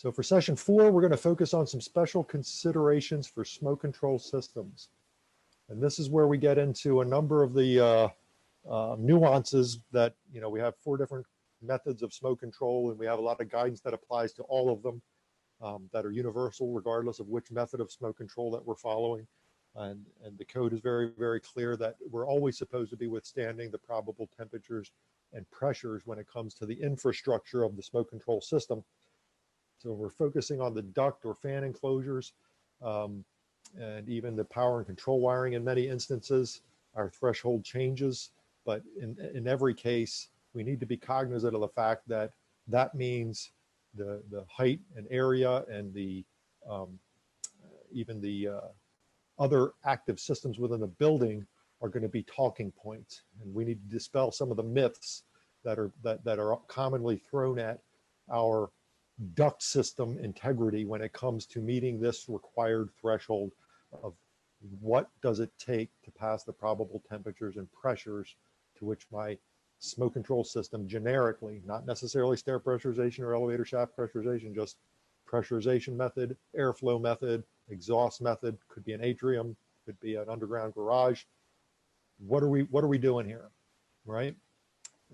So for session 4, we're going to focus on some special considerations for smoke control systems. And this is where we get into a number of the nuances that, we have 4 different methods of smoke control, and we have a lot of guidance that applies to all of them that are universal regardless of which method of smoke control that we're following. And the code is very, very clear that we're always supposed to be withstanding the probable temperatures and pressures when it comes to the infrastructure of the smoke control system. So we're focusing on the duct or fan enclosures and even the power and control wiring in many instances. Our threshold changes, but in every case, we need to be cognizant of the fact that that means the height and area and the even the other active systems within the building are going to be talking points, and we need to dispel some of the myths that are commonly thrown at our duct system integrity when it comes to meeting this required threshold of what does it take to pass the probable temperatures and pressures to which my smoke control system generically, not necessarily stair pressurization or elevator shaft pressurization, just pressurization method, airflow method, exhaust method, could be an atrium, could be an underground garage. What are we doing here, right?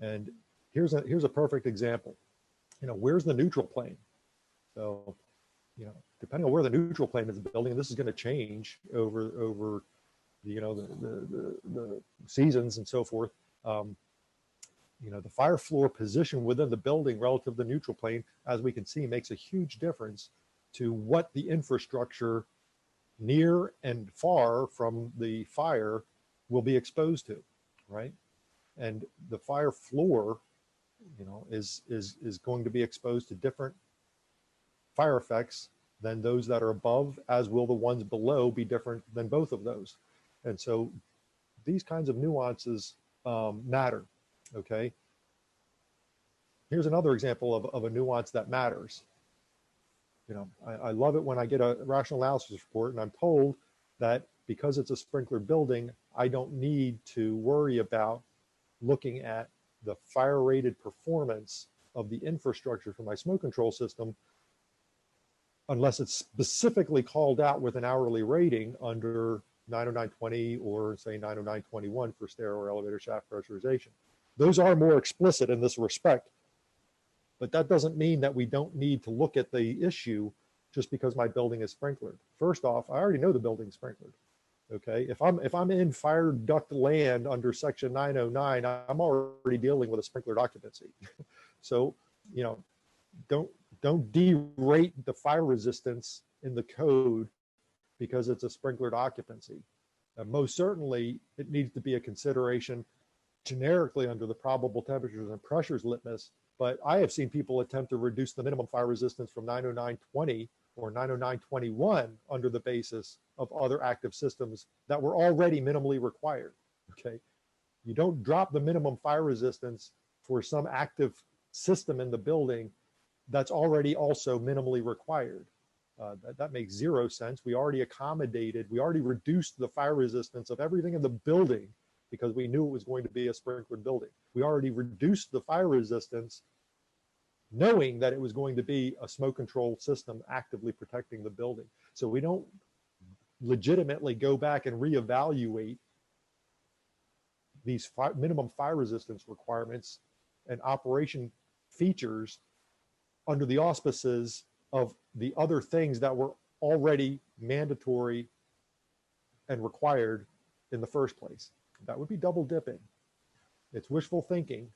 And here's a perfect example. Where's the neutral plane? So, depending on where the neutral plane is in the building, this is going to change over the seasons and so forth. The fire floor position within the building relative to the neutral plane, as we can see, makes a huge difference to what the infrastructure near and far from the fire will be exposed to, right? And the fire floor, is going to be exposed to different fire effects than those that are above, as will the ones below be different than both of those. And so these kinds of nuances matter. Okay. Here's another example of a nuance that matters. I love it when I get a rational analysis report and I'm told that because it's a sprinkler building, I don't need to worry about looking at the fire rated performance of the infrastructure for my smoke control system unless it's specifically called out with an hourly rating under 90920 or say 90921 for stair or elevator shaft pressurization. Those are more explicit in this respect, but that doesn't mean that we don't need to look at the issue just because my building is sprinklered. First off, I already know the building's sprinklered. Okay, if I'm in fire duct land under section 909, I'm already dealing with a sprinklered occupancy. So, don't derate the fire resistance in the code because it's a sprinklered occupancy. Most certainly, it needs to be a consideration generically under the probable temperatures and pressures litmus, but I have seen people attempt to reduce the minimum fire resistance from 90920 or 90921 under the basis of other active systems that were already minimally required. Okay, you don't drop the minimum fire resistance for some active system in the building that's already also minimally required. That makes zero sense. We already reduced the fire resistance of everything in the building because we knew it was going to be a sprinklered building. We already reduced the fire resistance knowing that it was going to be a smoke control system actively protecting the building. So we don't legitimately go back and reevaluate these minimum fire resistance requirements and operation features under the auspices of the other things that were already mandatory and required in the first place. That would be double dipping. It's wishful thinking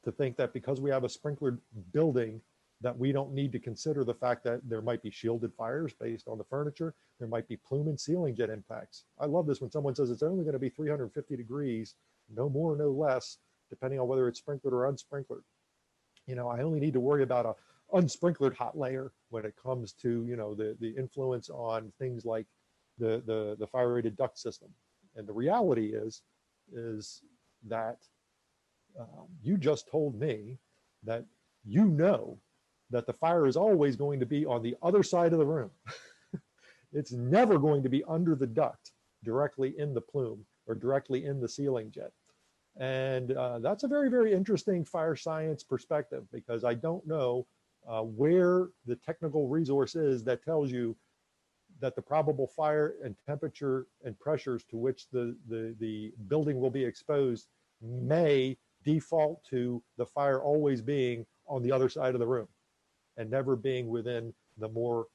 to think that because we have a sprinklered building that we don't need to consider the fact that there might be shielded fires based on the furniture, there might be plume and ceiling jet impacts. I love this when someone says it's only going to be 350 degrees, no more, no less, depending on whether it's sprinkled or unsprinkled. I only need to worry about a unsprinkled hot layer when it comes to the influence on things like the fire rated duct system. And the reality is that you just told me that that the fire is always going to be on the other side of the room. It's never going to be under the duct, directly in the plume or directly in the ceiling jet. And that's a very, very interesting fire science perspective, because I don't know where the technical resource is that tells you that the probable fire and temperature and pressures to which the building will be exposed may default to the fire always being on the other side of the room and never being within the more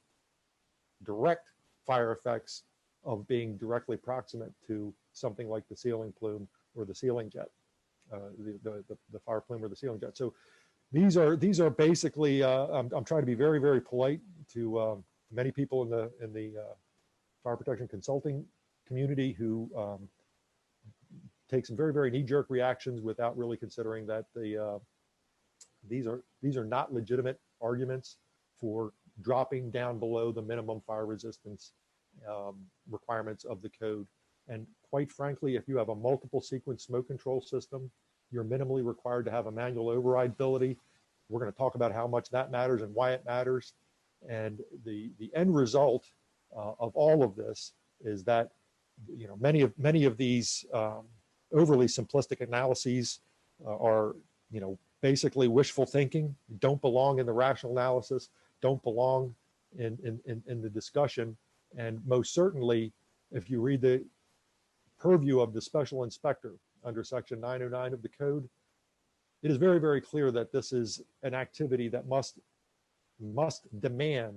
direct fire effects of being directly proximate to something like the ceiling plume or the ceiling jet, the fire plume or the ceiling jet. So these are basically, I'm trying to be very, very polite to many people in the fire protection consulting community who take some very, very knee-jerk reactions without really considering that these are not legitimate arguments for dropping down below the minimum fire resistance requirements of the code. And quite frankly, if you have a multiple sequence smoke control system, you're minimally required to have a manual override ability. We're going to talk about how much that matters and why it matters. And the end result of all of this is that, you know, many of these overly simplistic analyses are, you know, basically wishful thinking, don't belong in the rational analysis, don't belong in the discussion. And most certainly, if you read the purview of the special inspector under section 909 of the code, it is very, very clear that this is an activity that must demand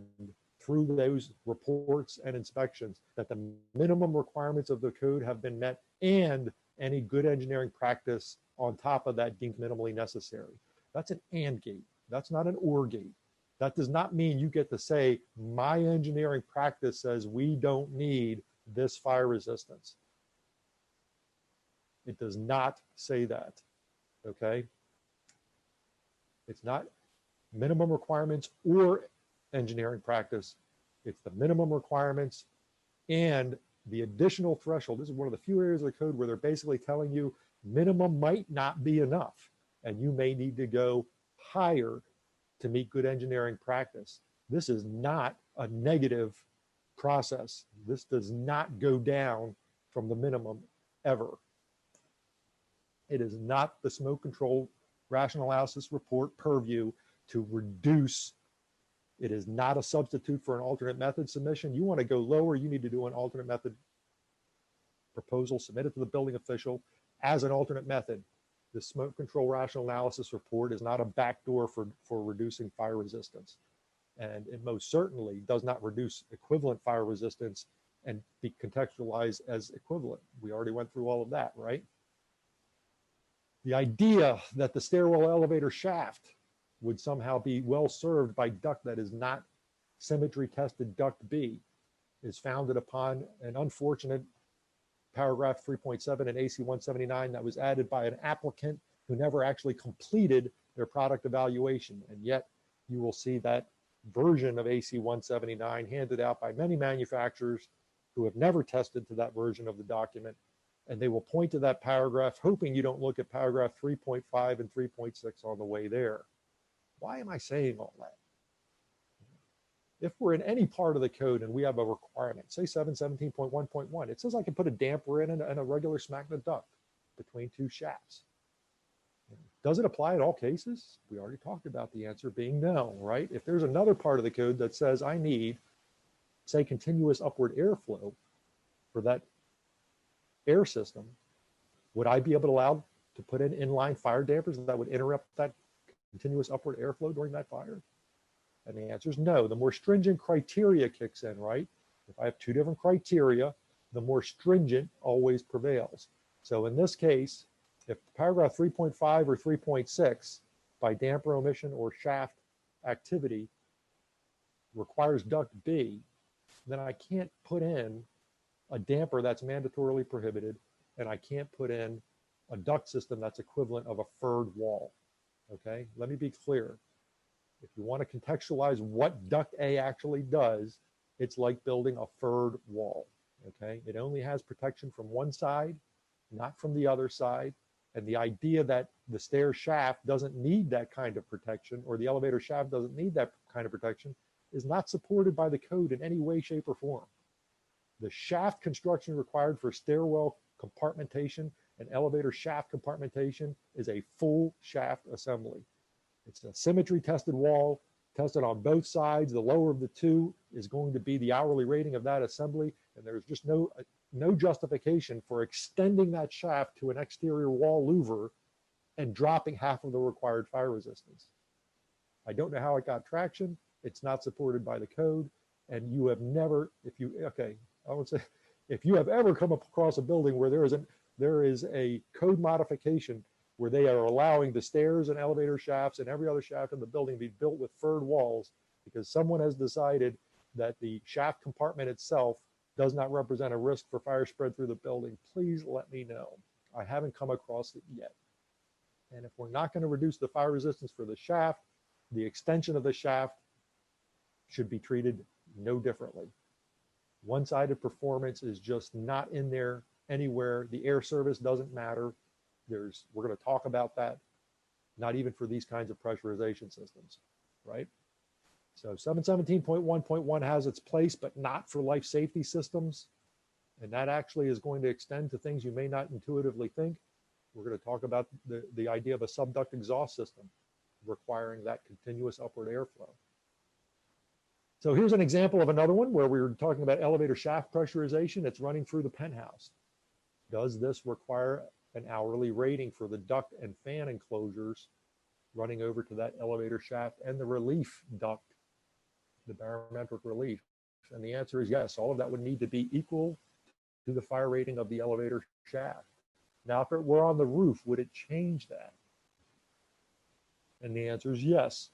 through those reports and inspections that the minimum requirements of the code have been met and any good engineering practice on top of that deemed minimally necessary. That's an and gate. That's not an or gate. That does not mean you get to say, my engineering practice says we don't need this fire resistance. It does not say that, okay? It's not minimum requirements or engineering practice. It's the minimum requirements and the additional threshold. This is one of the few areas of the code where they're basically telling you minimum might not be enough and you may need to go higher to meet good engineering practice. This is not a negative process. This does not go down from the minimum ever. It is not the smoke control rational analysis report purview to reduce. It is not a substitute for an alternate method submission. You want to go lower, you need to do an alternate method proposal, submit it to the building official as an alternate method. The smoke control rational analysis report is not a backdoor for reducing fire resistance. And it most certainly does not reduce equivalent fire resistance and be contextualized as equivalent. We already went through all of that, right? The idea that the stairwell elevator shaft would somehow be well served by duct that is not symmetry tested duct B is founded upon an unfortunate paragraph 3.7 in AC 179 that was added by an applicant who never actually completed their product evaluation. And yet you will see that version of AC 179 handed out by many manufacturers who have never tested to that version of the document. And they will point to that paragraph, hoping you don't look at paragraph 3.5 and 3.6 on the way there. Why am I saying all that? If we're in any part of the code and we have a requirement, say 717.1.1, it says I can put a damper in and a regular smack duct between two shafts. Does it apply in all cases? We already talked about the answer being no, right? If there's another part of the code that says I need, say, continuous upward airflow for that air system, would I be able to allow to put in inline fire dampers that would interrupt that continuous upward airflow during that fire? And the answer is no. The more stringent criteria kicks in, right? If I have two different criteria, the more stringent always prevails. So in this case, if paragraph 3.5 or 3.6 by damper omission or shaft activity requires duct B, then I can't put in a damper that's mandatorily prohibited, and I can't put in a duct system that's equivalent of a furred wall. Okay, let me be clear. If you want to contextualize what duct A actually does, it's like building a furred wall. Okay, it only has protection from one side, not from the other side. And the idea that the stair shaft doesn't need that kind of protection, or the elevator shaft doesn't need that kind of protection, is not supported by the code in any way, shape, or form. The shaft construction required for stairwell compartmentation and elevator shaft compartmentation is a full shaft assembly. It's a symmetry tested wall tested on both sides. The lower of the two is going to be the hourly rating of that assembly, and there's just no justification for extending that shaft to an exterior wall louver and dropping half of the required fire resistance. I don't know how it got traction. It's not supported by the code, and you have never, I would say, if you have ever come across a building where there is a code modification where they are allowing the stairs and elevator shafts and every other shaft in the building to be built with furred walls because someone has decided that the shaft compartment itself does not represent a risk for fire spread through the building, please let me know. I haven't come across it yet. And if we're not going to reduce the fire resistance for the shaft, the extension of the shaft should be treated no differently. One-sided performance is just not in there anywhere. The air service doesn't matter. We're going to talk about that, not even for these kinds of pressurization systems, right? So 717.1.1 has its place, but not for life safety systems. And that actually is going to extend to things you may not intuitively think. We're going to talk about the idea of a subduct exhaust system requiring that continuous upward airflow. So here's an example of another one where we were talking about elevator shaft pressurization. It's running through the penthouse. Does this require an hourly rating for the duct and fan enclosures running over to that elevator shaft and the relief duct, the barometric relief? And the answer is yes. All of that would need to be equal to the fire rating of the elevator shaft. Now, if it were on the roof, would it change that? And the answer is yes.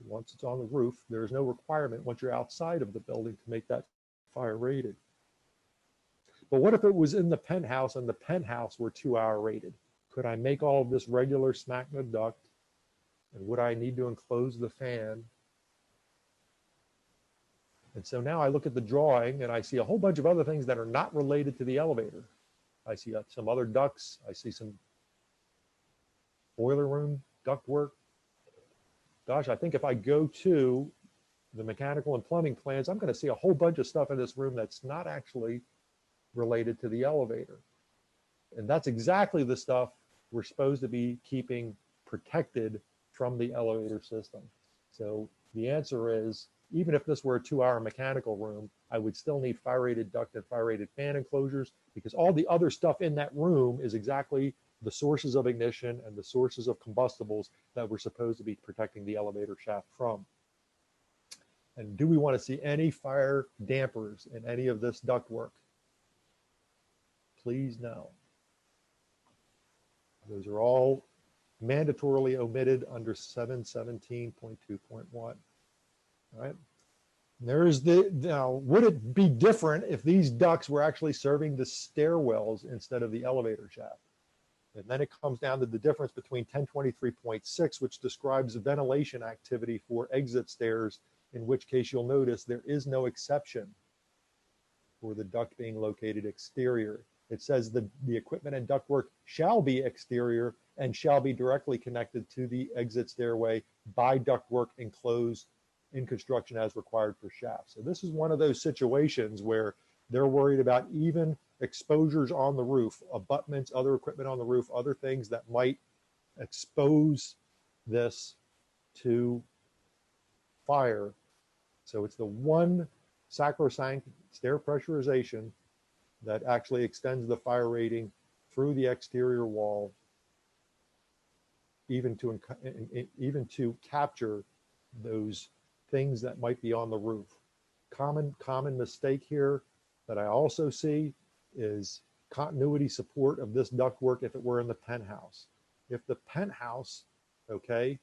Once it's on the roof, there is no requirement once you're outside of the building to make that fire rated. But what if it was in the penthouse and the penthouse were 2-hour rated? Could I make all of this regular SMACNA duct? And would I need to enclose the fan? And so now I look at the drawing and I see a whole bunch of other things that are not related to the elevator. I see some other ducts. I see some boiler room duct work. Gosh, I think if I go to the mechanical and plumbing plans, I'm going to see a whole bunch of stuff in this room that's not actually related to the elevator. And that's exactly the stuff we're supposed to be keeping protected from the elevator system. So the answer is, even if this were a 2-hour mechanical room, I would still need fire rated duct and fire rated fan enclosures because all the other stuff in that room is exactly the sources of ignition and the sources of combustibles that we're supposed to be protecting the elevator shaft from. And do we want to see any fire dampers in any of this duct work? Please no. Those are all mandatorily omitted under 717.2.1. All right. There's now, would it be different if these ducts were actually serving the stairwells instead of the elevator shaft? And then it comes down to the difference between 1023.6, which describes ventilation activity for exit stairs, in which case you'll notice there is no exception for the duct being located exterior. It says the equipment and ductwork shall be exterior and shall be directly connected to the exit stairway by ductwork enclosed in construction as required for shafts. So this is one of those situations where they're worried about even exposures on the roof, abutments, other equipment on the roof, other things that might expose this to fire. So it's the one sacrosanct stair pressurization that actually extends the fire rating through the exterior wall, even to capture those things that might be on the roof. Common mistake here that I also see is continuity support of this ductwork if it were in the penthouse. If the penthouse, okay,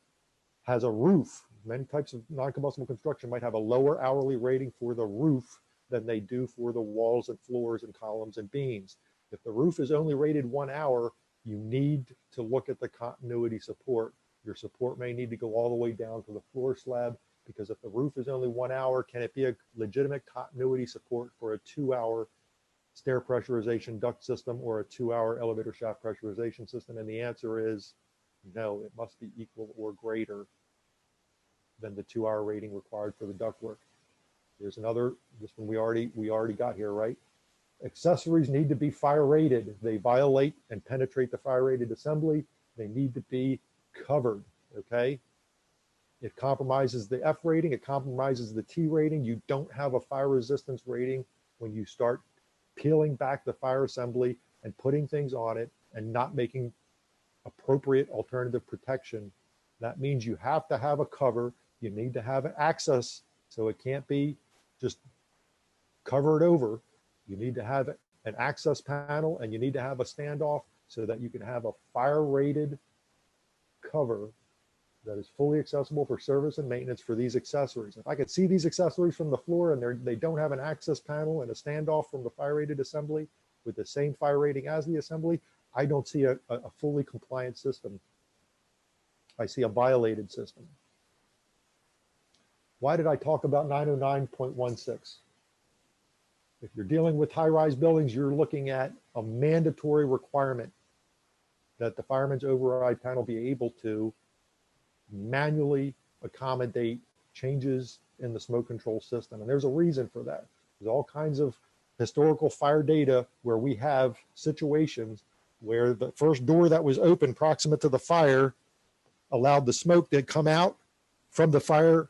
has a roof, many types of non-combustible construction might have a lower hourly rating for the roof than they do for the walls and floors and columns and beams. If the roof is only rated 1 hour, you need to look at the continuity support. Your support may need to go all the way down to the floor slab, because if the roof is only 1 hour, can it be a legitimate continuity support for a 2-hour stair pressurization duct system or a 2-hour elevator shaft pressurization system? And the answer is no, it must be equal or greater than the 2-hour rating required for the ductwork. Here's another, this one we already got here, right? Accessories need to be fire rated. They violate and penetrate the fire rated assembly. They need to be covered, okay? It compromises the F rating, it compromises the T rating. You don't have a fire resistance rating when you start peeling back the fire assembly and putting things on it and not making appropriate alternative protection. That means you have to have a cover. You need to have access, so it can't be just covered over. You need to have an access panel, and you need to have a standoff so that you can have a fire rated cover that is fully accessible for service and maintenance for these accessories. If I could see these accessories from the floor and they don't have an access panel and a standoff from the fire rated assembly with the same fire rating as the assembly, I don't see a fully compliant system. I see a violated system. Why did I talk about 909.16? If you're dealing with high-rise buildings, you're looking at a mandatory requirement that the fireman's override panel be able to manually accommodate changes in the smoke control system. And there's a reason for that. There's all kinds of historical fire data where we have situations where the first door that was open proximate to the fire allowed the smoke to come out from the fire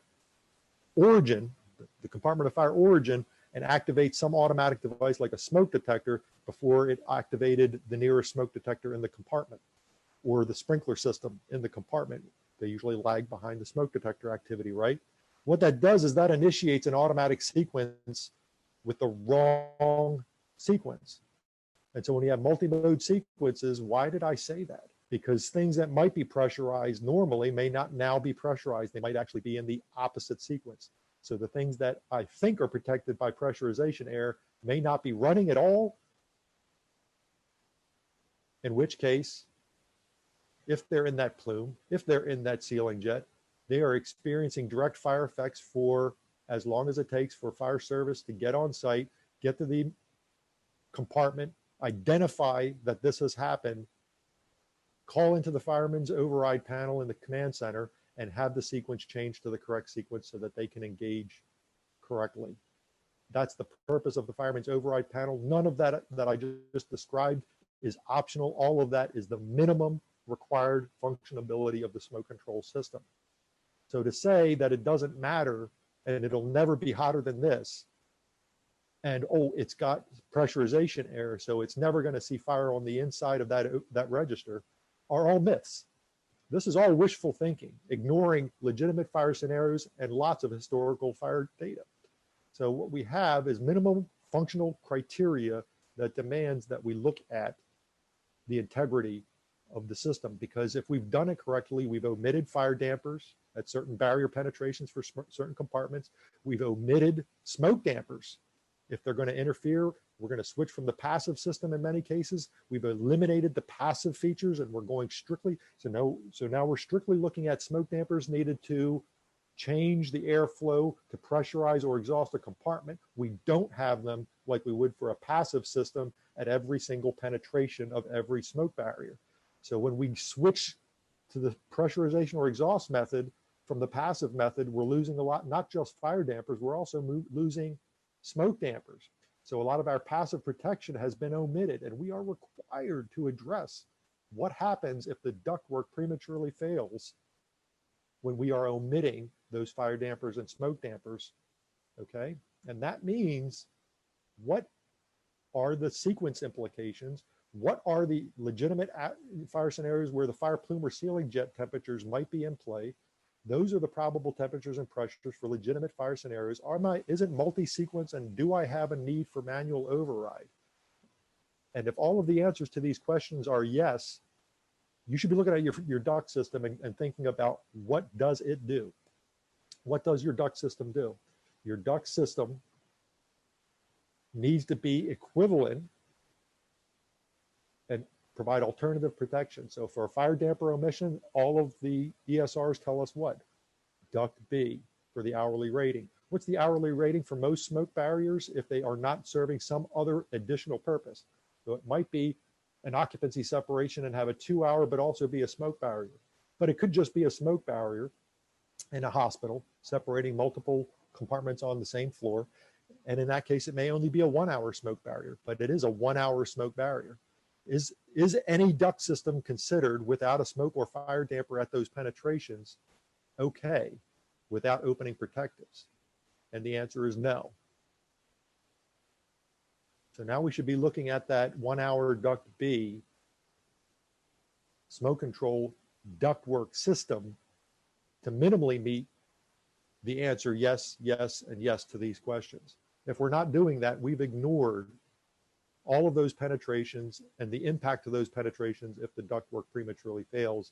origin, the compartment of fire origin, and activate some automatic device like a smoke detector before it activated the nearest smoke detector in the compartment or the sprinkler system in the compartment. They usually lag behind the smoke detector activity, right? What that does is that initiates an automatic sequence with the wrong sequence. And so when you have multi-mode sequences, why did I say that? Because things that might be pressurized normally may not now be pressurized. They might actually be in the opposite sequence. So the things that I think are protected by pressurization air may not be running at all, in which case, if they're in that plume, if they're in that ceiling jet, they are experiencing direct fire effects for as long as it takes for fire service to get on site, get to the compartment, identify that this has happened, call into the fireman's override panel in the command center, and have the sequence changed to the correct sequence so that they can engage correctly. That's the purpose of the fireman's override panel. None of that I just described is optional. All of that is the minimum required functionability of the smoke control system. So to say that it doesn't matter and it'll never be hotter than this, and oh, it's got pressurization error, so it's never going to see fire on the inside of that register, are all myths. This is all wishful thinking, ignoring legitimate fire scenarios and lots of historical fire data. So what we have is minimum functional criteria that demands that we look at the integrity of the system, because if we've done it correctly, we've omitted fire dampers at certain barrier penetrations for certain compartments. We've omitted smoke dampers. If they're going to interfere, we're going to switch from the passive system in many cases. We've eliminated the passive features and we're going strictly, so now we're strictly looking at smoke dampers needed to change the airflow to pressurize or exhaust a compartment. We don't have them like we would for a passive system at every single penetration of every smoke barrier. So when we switch to the pressurization or exhaust method from the passive method, we're losing a lot, not just fire dampers, we're also losing smoke dampers. So a lot of our passive protection has been omitted, and we are required to address what happens if the ductwork prematurely fails when we are omitting those fire dampers and smoke dampers, okay? And that means, what are the sequence implications? What are the legitimate fire scenarios where the fire plume or ceiling jet temperatures might be in play? Those are the probable temperatures and pressures for legitimate fire scenarios. Is it multi-sequence, and do I have a need for manual override? And if all of the answers to these questions are yes, you should be looking at your duct system and thinking about, what does it do? What does your duct system do? Your duct system needs to be equivalent and provide alternative protection. So for a fire damper omission, all of the ESRs tell us what? Duct B for the hourly rating. What's the hourly rating for most smoke barriers if they are not serving some other additional purpose? So it might be an occupancy separation and have a 2-hour, but also be a smoke barrier. But it could just be a smoke barrier in a hospital separating multiple compartments on the same floor. And in that case, it may only be a 1-hour smoke barrier, but it is a 1-hour smoke barrier. Is any duct system considered without a smoke or fire damper at those penetrations okay without opening protectives? And the answer is no. So now we should be looking at that 1 hour duct B smoke control ductwork system to minimally meet the answer yes, yes, and yes to these questions. If we're not doing that, we've ignored all of those penetrations and the impact of those penetrations if the ductwork prematurely fails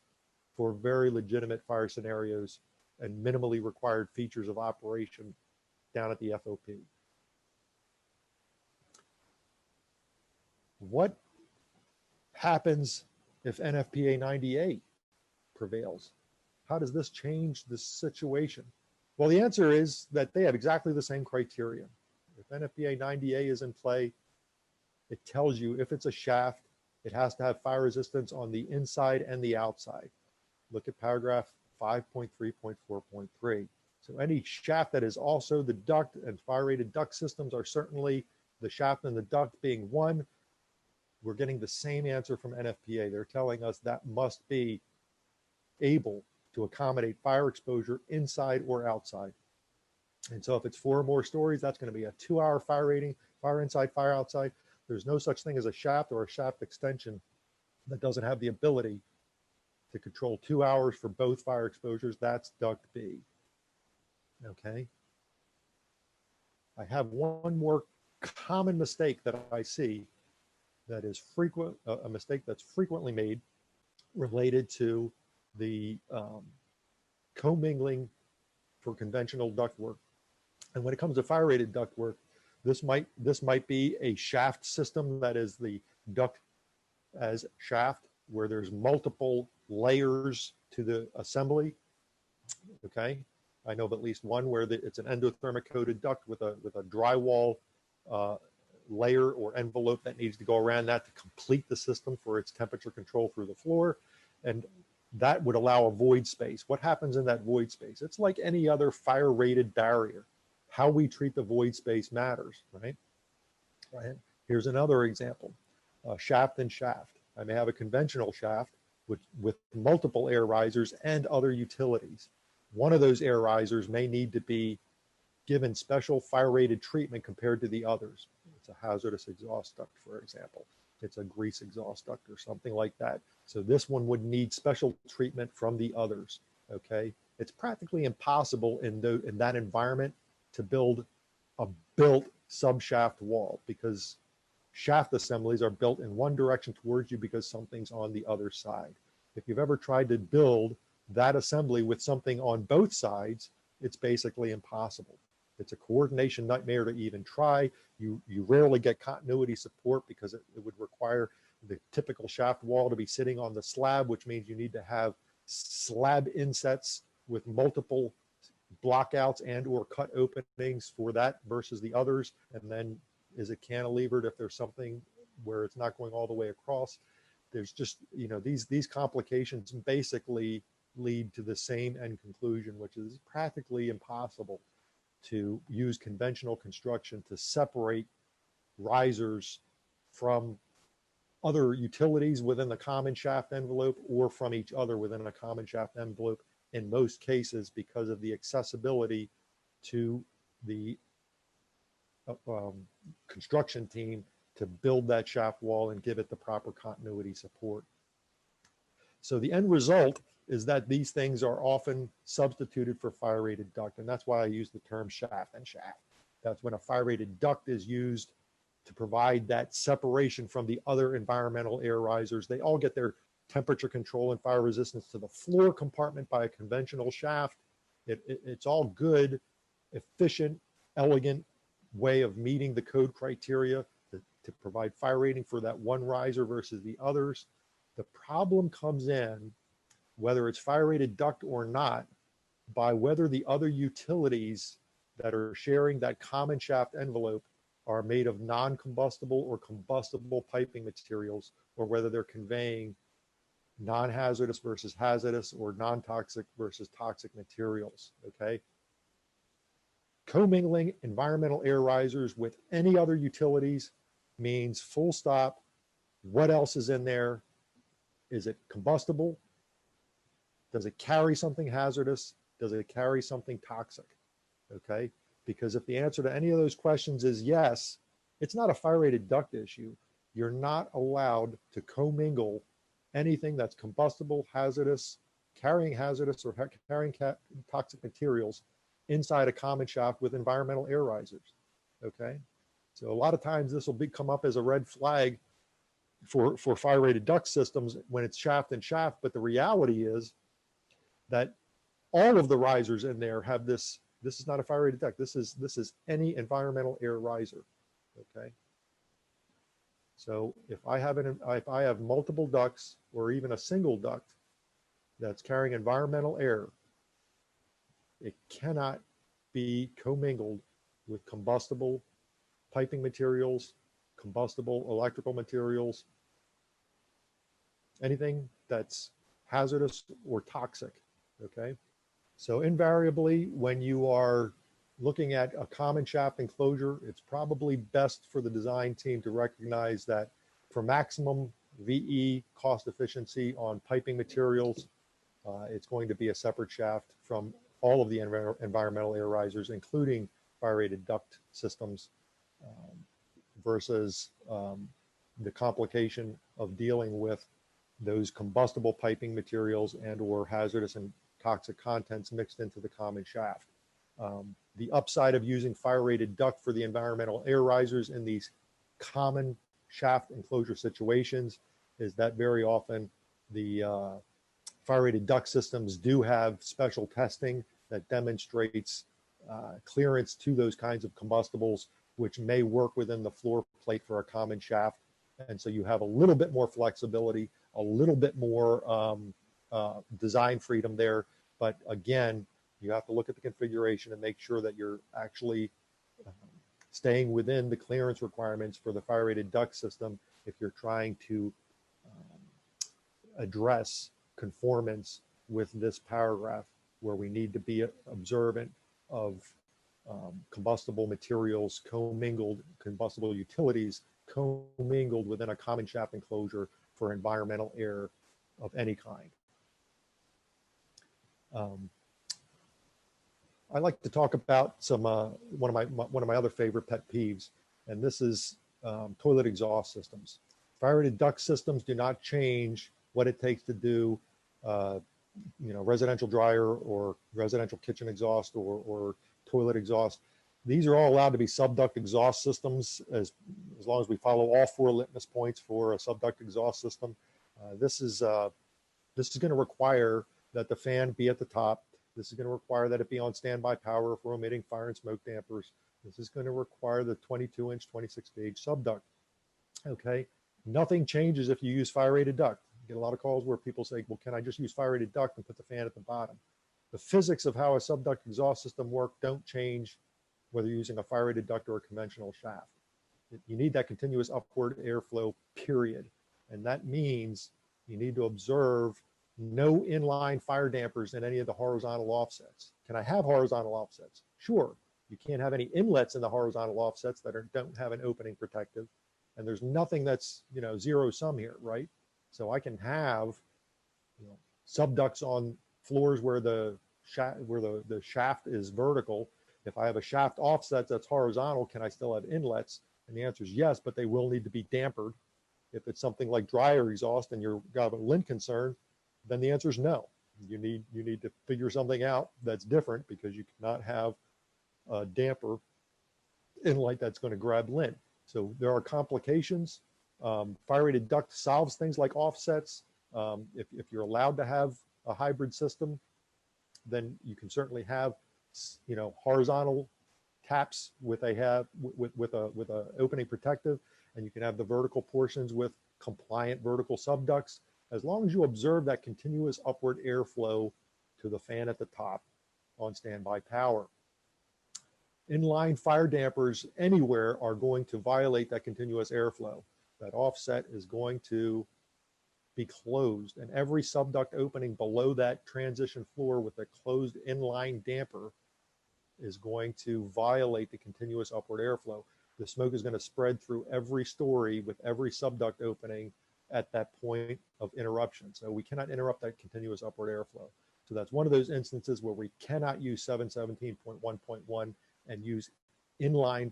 for very legitimate fire scenarios and minimally required features of operation down at the FOP. What happens if NFPA 98 prevails? How does this change the situation? Well, the answer is that they have exactly the same criteria. If NFPA 90A is in play, it tells you if it's a shaft, it has to have fire resistance on the inside and the outside. Look at paragraph 5.3.4.3. So any shaft that is also the duct, and fire rated duct systems are certainly the shaft and the duct being one, we're getting the same answer from NFPA. They're telling us that must be able to accommodate fire exposure inside or outside. And so if it's 4 or more stories, that's going to be a 2-hour fire rating, fire inside, fire outside. There's no such thing as a shaft or a shaft extension that doesn't have the ability to control 2 hours for both fire exposures. That's duct B. Okay. I have one more common mistake that I see that is frequent, a mistake that's frequently made related to the commingling for conventional ductwork. And when it comes to fire rated ductwork, this might be a shaft system that is the duct as shaft, where there's multiple layers to the assembly. Okay, I know of at least one where it's an endothermic coated duct with a drywall layer or envelope that needs to go around that to complete the system for its temperature control through the floor. And that would allow a void space. What happens in that void space? It's like any other fire rated barrier. How we treat the void space matters, right? Here's another example, shaft and shaft. I may have a conventional shaft with multiple air risers and other utilities. One of those air risers may need to be given special fire rated treatment compared to the others. It's a hazardous exhaust duct, for example. It's a grease exhaust duct or something like that. So this one would need special treatment from the others, okay? It's practically impossible in that environment to build a built subshaft wall, because shaft assemblies are built in one direction towards you because something's on the other side. If you've ever tried to build that assembly with something on both sides, it's basically impossible. It's a coordination nightmare to even try. You rarely get continuity support because it would require the typical shaft wall to be sitting on the slab, which means you need to have slab insets with multiple blockouts and or cut openings for that versus the others. And then is it cantilevered if there's something where it's not going all the way across? There's just, these complications basically lead to the same end conclusion, which is practically impossible to use conventional construction to separate risers from other utilities within the common shaft envelope or from each other within a common shaft envelope in most cases, because of the accessibility to the construction team to build that shaft wall and give it the proper continuity support. So the end result is that these things are often substituted for fire rated duct. And that's why I use the term shaft and shaft. That's when a fire rated duct is used to provide that separation from the other environmental air risers. They all get their temperature control and fire resistance to the floor compartment by a conventional shaft. It's all good, efficient, elegant way of meeting the code criteria to provide fire rating for that one riser versus the others. The problem comes in, whether it's fire rated duct or not, by whether the other utilities that are sharing that common shaft envelope are made of non-combustible or combustible piping materials, or whether they're conveying non-hazardous versus hazardous or non-toxic versus toxic materials, okay? Commingling environmental air risers with any other utilities means full stop. What else is in there? Is it combustible? Does it carry something hazardous? Does it carry something toxic? Okay, because if the answer to any of those questions is yes, it's not a fire rated duct issue. You're not allowed to commingle anything that's combustible, hazardous, carrying hazardous or carrying toxic materials inside a common shaft with environmental air risers. Okay, so a lot of times this will come up as a red flag for fire rated duct systems when it's shaft and shaft, but the reality is that all of the risers in there have this. This is not a fire rated duct. This is any environmental air riser. Okay. So if I have multiple ducts or even a single duct that's carrying environmental air, it cannot be commingled with combustible piping materials, combustible electrical materials, anything that's hazardous or toxic. Okay. So invariably, when you are looking at a common shaft enclosure, it's probably best for the design team to recognize that for maximum VE cost efficiency on piping materials, it's going to be a separate shaft from all of the environmental air risers, including fire rated duct systems, versus the complication of dealing with those combustible piping materials and or hazardous and toxic contents mixed into the common shaft. The upside of using fire rated duct for the environmental air risers in these common shaft enclosure situations is that very often the fire rated duct systems do have special testing that demonstrates clearance to those kinds of combustibles, which may work within the floor plate for a common shaft. And so you have a little bit more flexibility, a little bit more design freedom there. But again, you have to look at the configuration and make sure that you're actually staying within the clearance requirements for the fire rated duct system if you're trying to address conformance with this paragraph, where we need to be observant of combustible materials commingled, combustible utilities commingled within a common shaft enclosure for environmental air of any kind. I like to talk about some one of my other favorite pet peeves, and this is toilet exhaust systems. Fire rated duct systems do not change what it takes to do, residential dryer or residential kitchen exhaust or toilet exhaust. These are all allowed to be subduct exhaust systems as long as we follow all 4 litmus points for a subduct exhaust system. This is going to require that the fan be at the top. This is going to require that it be on standby power for emitting fire and smoke dampers. This is going to require the 22-inch, 26-gauge subduct. Okay, nothing changes if you use fire rated duct. You get a lot of calls where people say, well, can I just use fire rated duct and put the fan at the bottom? The physics of how a subduct exhaust system works don't change whether you're using a fire rated duct or a conventional shaft. You need that continuous upward airflow, period. And that means you need to observe no inline fire dampers in any of the horizontal offsets. Can I have horizontal offsets? Sure. You can't have any inlets in the horizontal offsets that don't have an opening protective. And there's nothing that's, zero sum here, right? So I can have, subducts on floors where the shaft is vertical. If I have a shaft offset that's horizontal, can I still have inlets? And the answer is yes, but they will need to be dampered. If it's something like dryer exhaust and you've got a lint concern, then the answer is no. You need to figure something out that's different, because you cannot have a damper inlet that's going to grab lint. So there are complications. Fire rated duct solves things like offsets. If you're allowed to have a hybrid system, then you can certainly have, horizontal taps with a opening protective, and you can have the vertical portions with compliant vertical subducts, as long as you observe that continuous upward airflow to the fan at the top on standby power. Inline fire dampers anywhere are going to violate that continuous airflow. That offset is going to be closed, and every subduct opening below that transition floor with a closed inline damper is going to violate the continuous upward airflow. The smoke is going to spread through every story with every subduct opening at that point of interruption. So we cannot interrupt that continuous upward airflow. So that's one of those instances where we cannot use 717.1.1 and use inline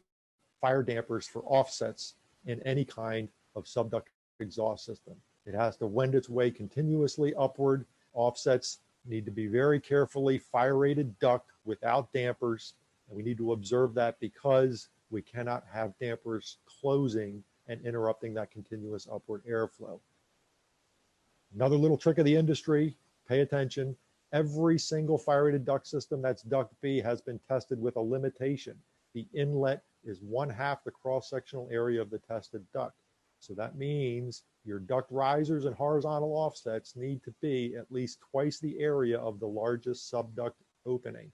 fire dampers for offsets in any kind of subduct exhaust system. It has to wend its way continuously upward. Offsets need to be very carefully fire rated duct without dampers. And we need to observe that because we cannot have dampers closing and interrupting that continuous upward airflow. Another little trick of the industry, pay attention. Every single fire rated duct system that's duct B has been tested with a limitation. The inlet is 1/2 the cross-sectional area of the tested duct. So that means your duct risers and horizontal offsets need to be at least twice the area of the largest subduct opening.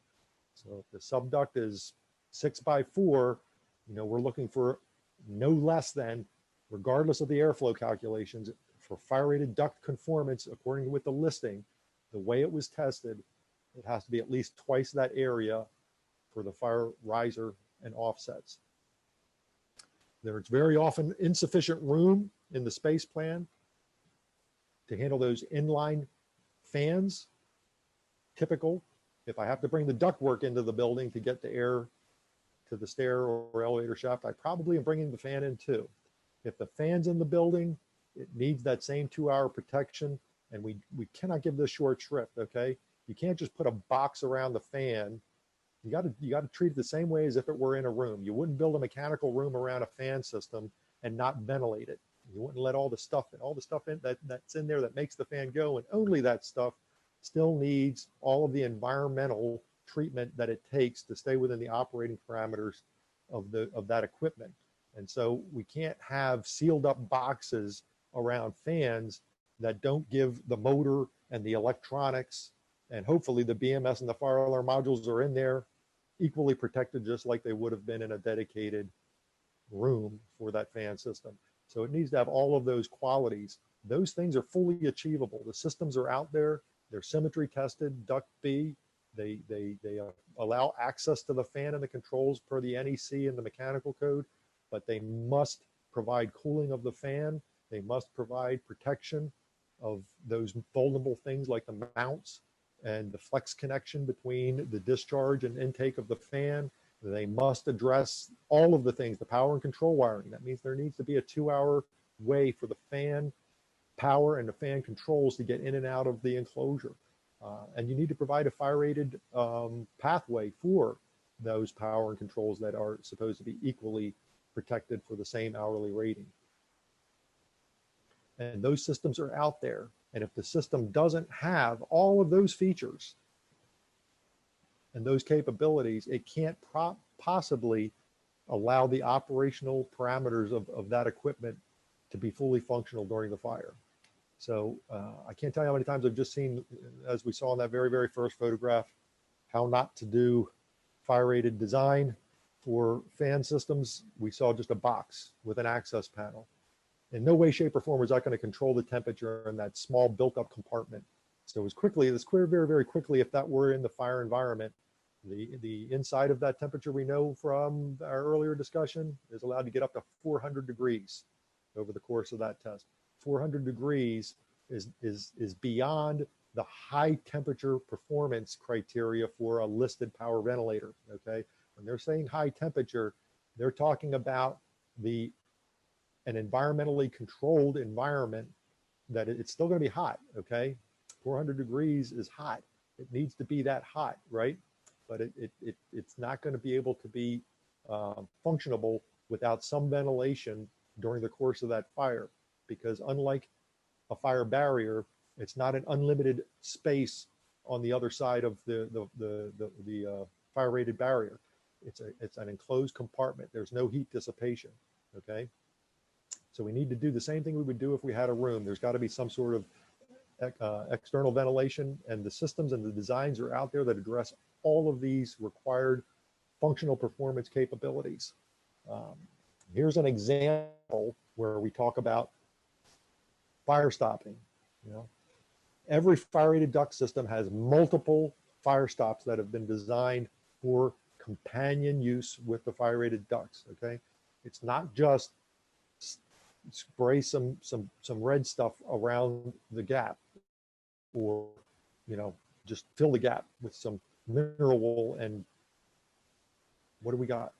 So if the subduct is 6x4, we're looking for no less than, regardless of the airflow calculations, for fire rated duct conformance, according with the listing, the way it was tested, it has to be at least twice that area for the fire riser and offsets. There's very often insufficient room in the space plan to handle those inline fans. Typical, if I have to bring the ductwork into the building to get the air to the stair or elevator shaft, I probably am bringing the fan in too. If the fan's in the building, it needs that same 2-hour protection, and we cannot give this short shrift, okay? You can't just put a box around the fan. You got to treat it the same way as if it were in a room. You wouldn't build a mechanical room around a fan system and not ventilate it. You wouldn't let all the stuff in that's in there that makes the fan go, and only that stuff still needs all of the environmental treatment that it takes to stay within the operating parameters of that equipment. And so we can't have sealed up boxes around fans that don't give the motor and the electronics, and hopefully the BMS and the fire alarm modules are in there equally protected, just like they would have been in a dedicated room for that fan system. So it needs to have all of those qualities. Those things are fully achievable. The systems are out there. They're symmetry tested, duct B. They allow access to the fan and the controls per the NEC and the mechanical code, but they must provide cooling of the fan. They must provide protection of those vulnerable things like the mounts and the flex connection between the discharge and intake of the fan. They must address all of the things, the power and control wiring. That means there needs to be a 2-hour way for the fan power and the fan controls to get in and out of the enclosure. And you need to provide a fire rated pathway for those power and controls that are supposed to be equally protected for the same hourly rating. And those systems are out there. And if the system doesn't have all of those features and those capabilities, it can't possibly allow the operational parameters of that equipment to be fully functional during the fire. So I can't tell you how many times I've just seen, as we saw in that very, very first photograph, how not to do fire rated design for fan systems. We saw just a box with an access panel. In no way, shape, or form is that going to control the temperature in that small built-up compartment. So it's clear very, very quickly, if that were in the fire environment, the inside of that temperature, we know from our earlier discussion, is allowed to get up to 400 degrees over the course of that test. 400 degrees is beyond the high temperature performance criteria for a listed power ventilator, okay? When they're saying high temperature, they're talking about an environmentally controlled environment that it's still going to be hot, okay? 400 degrees is hot. It needs to be that hot, right? But it's not going to be able to be functionable without some ventilation during the course of that fire, because unlike a fire barrier, it's not an unlimited space on the other side of the fire rated barrier. It's an enclosed compartment. There's no heat dissipation, okay? So we need to do the same thing we would do if we had a room. There's got to be some sort of external ventilation, and the systems and the designs are out there that address all of these required functional performance capabilities. Here's an example where we talk about fire stopping. Every fire rated duct system has multiple fire stops that have been designed for companion use with the fire rated ducts, okay? It's not just spray some red stuff around the gap, or just fill the gap with some mineral wool. And what do we got?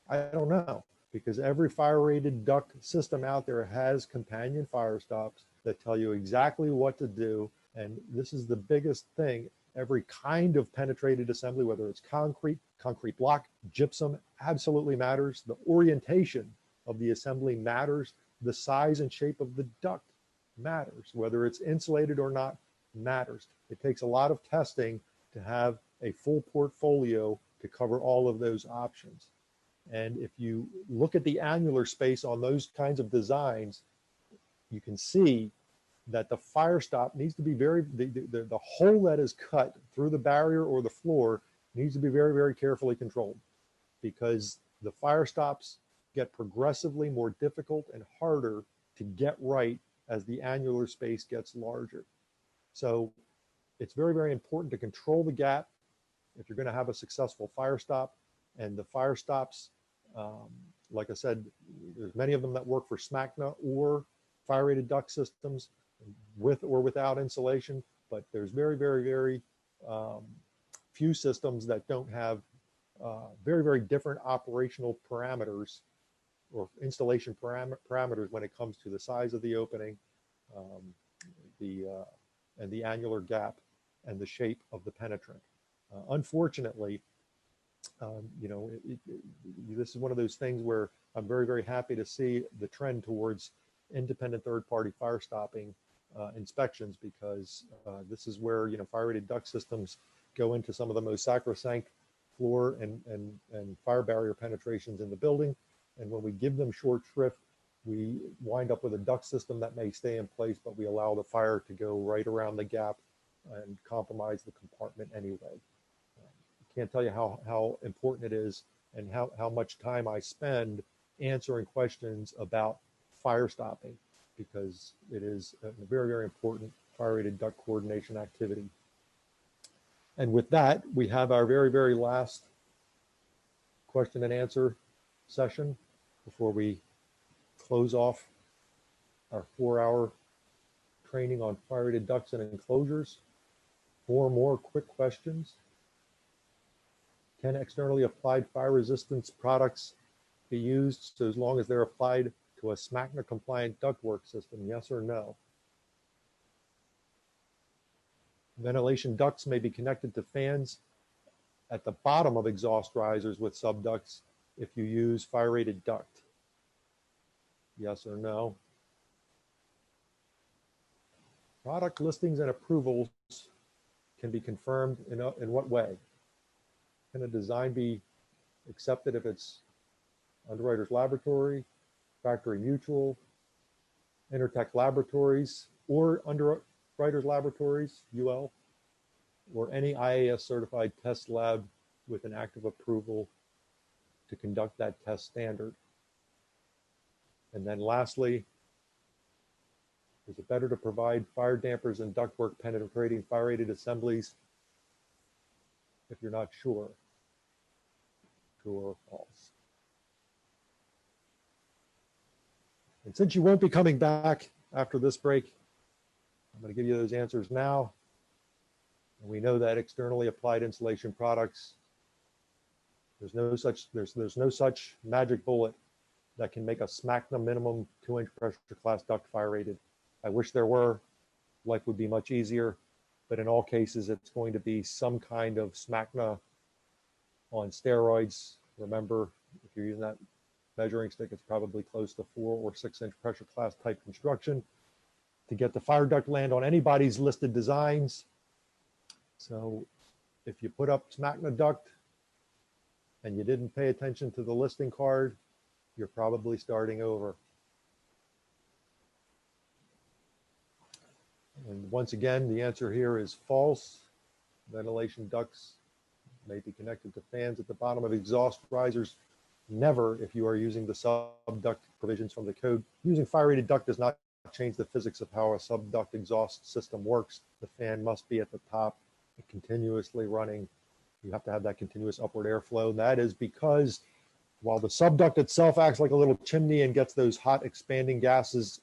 I don't know, because every fire rated duct system out there has companion fire stops that tell you exactly what to do. And this is the biggest thing. Every kind of penetrated assembly, whether it's concrete block, gypsum, absolutely matters. The orientation of the assembly matters. The size and shape of the duct matters. Whether it's insulated or not matters. It takes a lot of testing to have a full portfolio to cover all of those options. And if you look at the annular space on those kinds of designs, you can see that the fire stop needs to be the hole that is cut through the barrier or the floor needs to be very, very carefully controlled, because the fire stops get progressively more difficult and harder to get right as the annular space gets larger. So it's very, very important to control the gap if you're going to have a successful fire stop. And the fire stops, like I said, there's many of them that work for SMACNA or fire rated duct systems with or without insulation, but there's very, very, very few systems that don't have very, very different operational parameters or installation parameters when it comes to the size of the opening, and the annular gap and the shape of the penetrant. Unfortunately, this is one of those things where I'm very, very happy to see the trend towards independent third-party fire stopping inspections, because this is where fire rated duct systems go into some of the most sacrosanct floor and fire barrier penetrations in the building. And when we give them short shrift, we wind up with a duct system that may stay in place, but we allow the fire to go right around the gap and compromise the compartment anyway. Can't tell you how important it is and how much time I spend answering questions about fire stopping, because it is a very, very important fire rated duct coordination activity. And with that, we have our very, very last question and answer session before we close off our 4-hour training on fire rated ducts and enclosures. 4 more quick questions. Can externally applied fire resistance products be used so as long as they're applied to a SMACNA compliant ductwork system? Yes or no? Ventilation ducts may be connected to fans at the bottom of exhaust risers with subducts if you use fire rated duct. Yes or no? Product listings and approvals can be confirmed in what way? Can a design be accepted if it's Underwriters Laboratory, Factory Mutual, Intertech Laboratories, or Underwriters Laboratories, UL, or any IAS certified test lab with an active approval to conduct that test standard? And then lastly, is it better to provide fire dampers and ductwork penetrating fire rated assemblies if you're not sure? True or false? And since you won't be coming back after this break, I'm going to give you those answers now. And we know that externally applied insulation products, there's no such magic bullet that can make a SMACNA minimum 2-inch pressure class duct fire rated. I wish there were. Life would be much easier, but in all cases, it's going to be some kind of SMACNA on steroids. Remember, if you're using that measuring stick, it's probably close to 4 or 6-inch pressure class type construction to get the fire duct land on anybody's listed designs. So if you put up SMACNA duct and you didn't pay attention to the listing card, you're probably starting over. And once again, the answer here is false. Ventilation ducts may be connected to fans at the bottom of exhaust risers. Never if you are using the subduct provisions from the code. Using fire rated duct does not change the physics of how a subduct exhaust system works. The fan must be at the top and continuously running. You have to have that continuous upward airflow. And that is because while the subduct itself acts like a little chimney and gets those hot expanding gases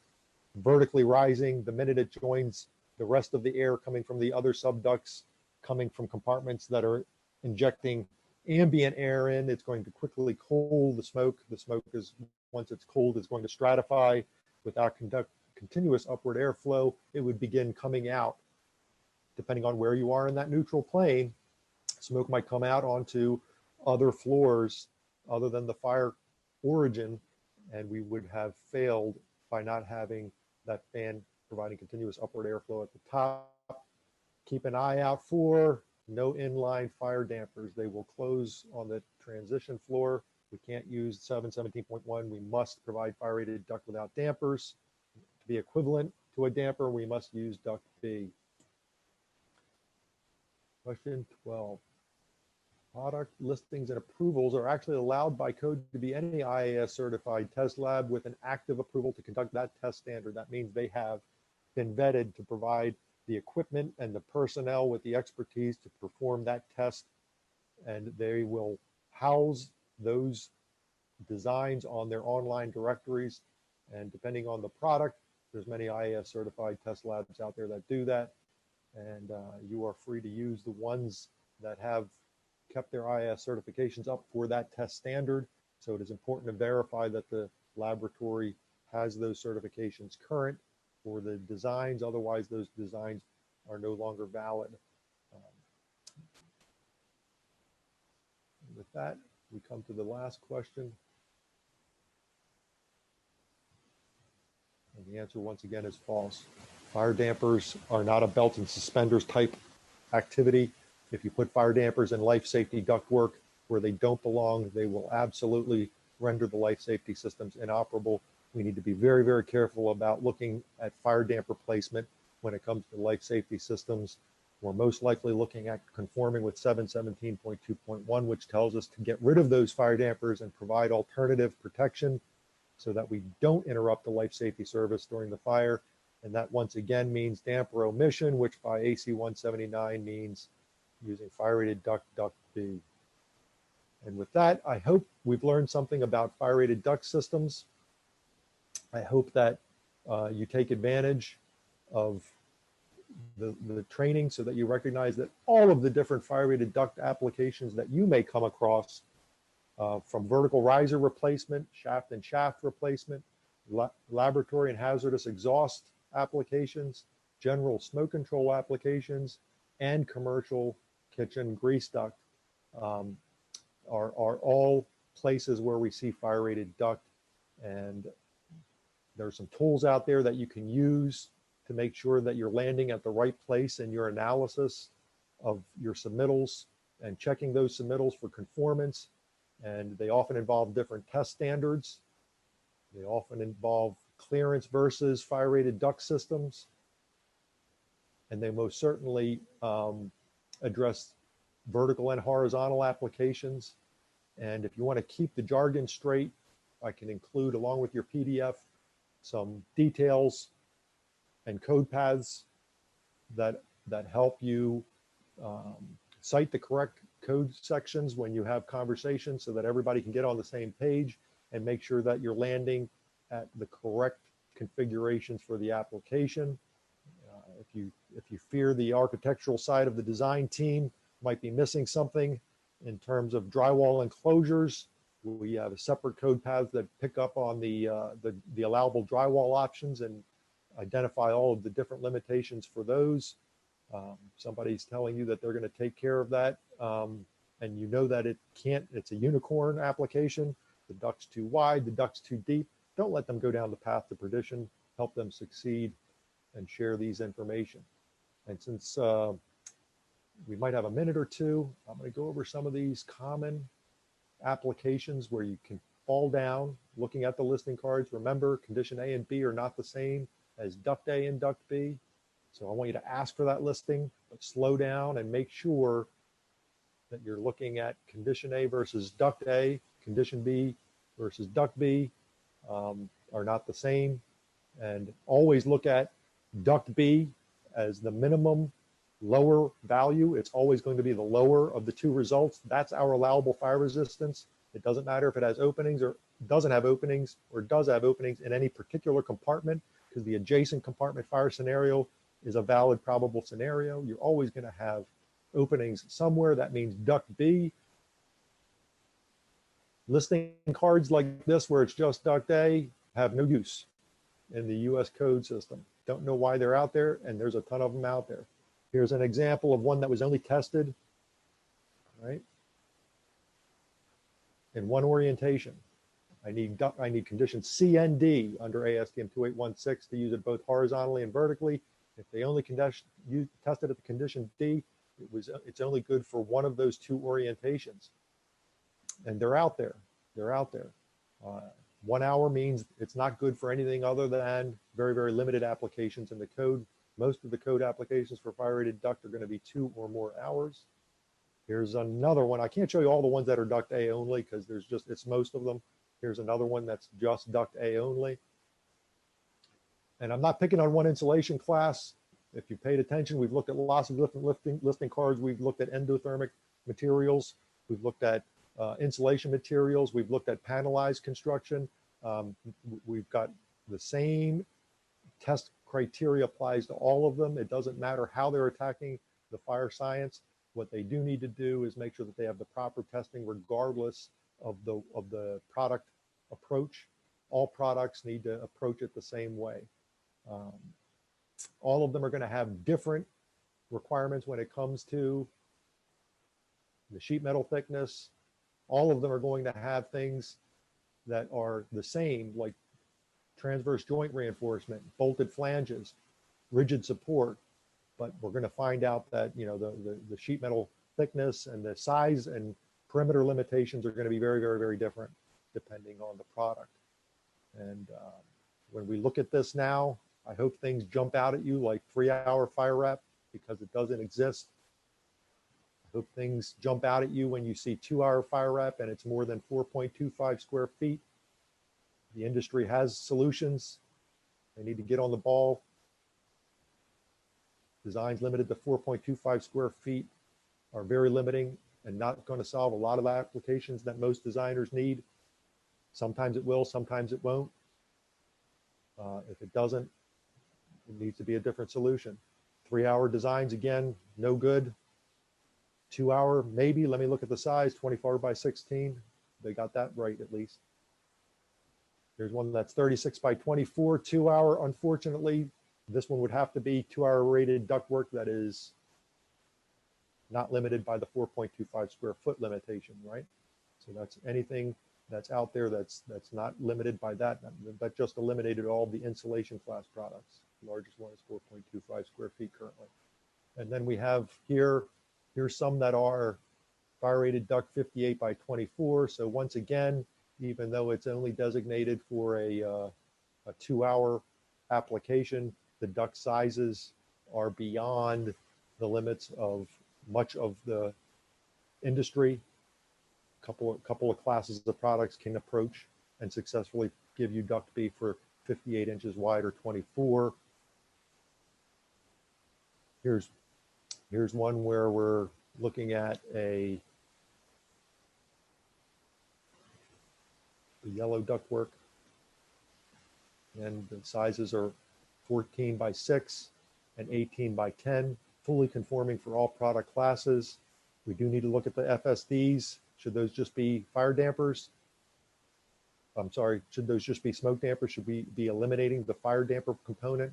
vertically rising, the minute it joins the rest of the air coming from the other subducts coming from compartments that are injecting ambient air in. It's going to quickly cool the smoke. The smoke is, once it's cooled, is going to stratify. Without continuous upward airflow, it would begin coming out. Depending on where you are in that neutral plane, smoke might come out onto other floors other than the fire origin, and we would have failed by not having that fan providing continuous upward airflow at the top. Keep an eye out for no inline fire dampers. They will close on the transition floor. We can't use 717.1. We must provide fire rated duct without dampers. To be equivalent to a damper, we must use duct B. Question 12. Product listings and approvals are actually allowed by code to be any IAS certified test lab with an active approval to conduct that test standard. That means they have been vetted to provide the equipment and the personnel with the expertise to perform that test, and they will house those designs on their online directories. And depending on the product, there's many IAS certified test labs out there that do that, and you are free to use the ones that have kept their IAS certifications up for that test standard. So it is important to verify that the laboratory has those certifications current for the designs. Otherwise, those designs are no longer valid. With that, we come to the last question. And the answer once again is false. Fire dampers are not a belt and suspenders type activity. If you put fire dampers in life safety ductwork where they don't belong, they will absolutely render the life safety systems inoperable. We need to be very, very careful about looking at fire damper placement when it comes to life safety systems. We're most likely looking at conforming with 717.2.1, which tells us to get rid of those fire dampers and provide alternative protection so that we don't interrupt the life safety service during the fire. And that once again means damper omission, which by AC 179 means using fire rated duct B. And with that, I hope we've learned something about fire rated duct systems. I hope that you take advantage of the training so that you recognize that all of the different fire rated duct applications that you may come across, from vertical riser replacement, shaft and shaft replacement, laboratory and hazardous exhaust applications, general smoke control applications, and commercial kitchen grease duct are all places where we see fire rated duct. And there's some tools out there that you can use to make sure that you're landing at the right place in your analysis of your submittals and checking those submittals for conformance. And they often involve different test standards. They often involve clearance versus fire rated duct systems. And they most certainly address vertical and horizontal applications. And if you want to keep the jargon straight, I can include, along with your PDF, some details and code paths that help you cite the correct code sections when you have conversations, so that everybody can get on the same page and make sure that you're landing at the correct configurations for the application. If you fear the architectural side of the design team might be missing something in terms of drywall enclosures, we have a separate code path that pick up on the allowable drywall options and identify all of the different limitations for those. Somebody's telling you that they're going to take care of that, and you know that it's a unicorn application. The duct's too wide, the duct's too deep. Don't let them go down the path to perdition. Help them succeed and share these information. And since we might have a minute or two, I'm going to go over some of these common applications where you can fall down looking at the listing cards. Remember, condition A and B are not the same as duct A and duct B. So I want you to ask for that listing, but slow down and make sure that you're looking at condition A versus duct A, condition B versus duct B are not the same. And always look at duct B as the minimum lower value. It's always going to be the lower of the two results. That's our allowable fire resistance. It doesn't matter if it has openings or doesn't have openings, or does have openings in any particular compartment, because the adjacent compartment fire scenario is a valid probable scenario. You're always going to have openings somewhere. That means duct B. Listing cards like this where it's just duct A have no use in the US code system. Don't know why they're out there, and there's a ton of them out there. Here's an example of one that was only tested, right, in one orientation. I need conditions C and D under ASTM 2816 to use it both horizontally and vertically. If they only tested at the condition D, it's only good for one of those two orientations. And they're out there. They're out there. 1 hour means it's not good for anything other than very, very limited applications in the code. Most of the code applications for fire rated duct are going to be 2 or more hours. Here's another one. I can't show you all the ones that are duct A only because it's most of them. Here's another one that's just duct A only. And I'm not picking on one insulation class. If you paid attention, we've looked at lots of different listing cards. We've looked at endothermic materials. We've looked at insulation materials. We've looked at panelized construction. We've got the same test criteria applies to all of them. It doesn't matter how they're attacking the fire science. What they do need to do is make sure that they have the proper testing regardless of the product approach. All products need to approach it the same way. All of them are going to have different requirements when it comes to the sheet metal thickness. All of them are going to have things that are the same, like transverse joint reinforcement, bolted flanges, rigid support. But we're going to find out that the sheet metal thickness and the size and perimeter limitations are going to be very, very, very different depending on the product. And when we look at this now, I hope things jump out at you like 3-hour fire wrap, because it doesn't exist. I hope things jump out at you when you see 2-hour fire wrap and it's more than 4.25 square feet. The industry has solutions. They need to get on the ball. Designs limited to 4.25 square feet are very limiting and not going to solve a lot of applications that most designers need. Sometimes it will, sometimes it won't. If it doesn't, it needs to be a different solution. 3-hour designs, again, no good. 2-hour, maybe. Let me look at the size, 24 by 16. They got that right at least. Here's one that's 36 by 24, 2-hour. Unfortunately, this one would have to be 2-hour rated ductwork that is not limited by the 4.25 square foot limitation, right? So that's anything that's out there that's not limited by that. That just eliminated all the insulation class products. The largest one is 4.25 square feet currently. And then we have here's some that are fire rated duct 58 by 24. So once again, even though it's only designated for a 2-hour application, the duct sizes are beyond the limits of much of the industry. Couple of classes of products can approach and successfully give you duct B for 58 inches wide or 24. Here's one where we're looking at the yellow ductwork, and the sizes are 14 by 6 and 18 by 10, fully conforming for all product classes. We do need to look at the FSDs. Should those just be fire dampers? I'm sorry, should those just be smoke dampers? Should we be eliminating the fire damper component?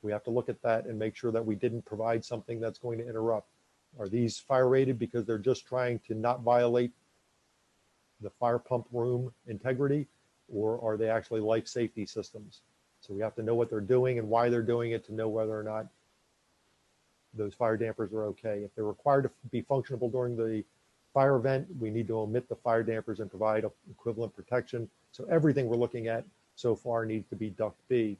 We have to look at that and make sure that we didn't provide something that's going to interrupt. Are these fire rated because they're just trying to not violate the fire pump room integrity, or are they actually life safety systems? So we have to know what they're doing and why they're doing it to know whether or not those fire dampers are okay. If they're required to be functional during the fire event, we need to omit the fire dampers and provide equivalent protection. So everything we're looking at so far needs to be duct B.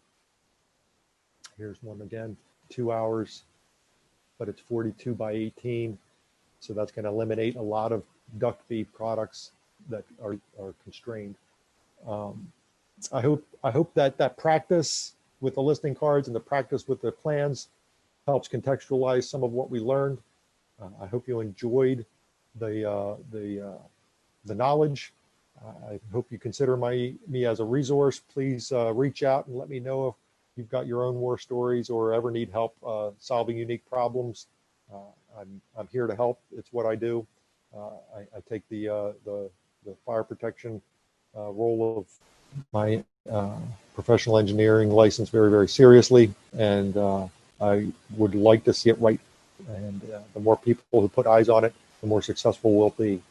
Here's one again, 2 hours, but it's 42 by 18. So that's going to eliminate a lot of duct B products that are constrained. I hope that practice with the listing cards and the practice with the plans helps contextualize some of what we learned. I hope you enjoyed the knowledge. I hope you consider me as a resource. Please reach out and let me know if you've got your own war stories or ever need help solving unique problems. I'm here to help. It's what I do. I take the fire protection role of my professional engineering license very, very seriously, and I would like to see it right. And the more people who put eyes on it, the more successful we'll be.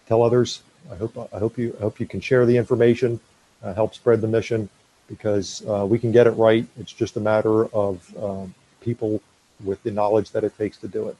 Tell others. I hope you can share the information, help spread the mission, because we can get it right. It's just a matter of people with the knowledge that it takes to do it.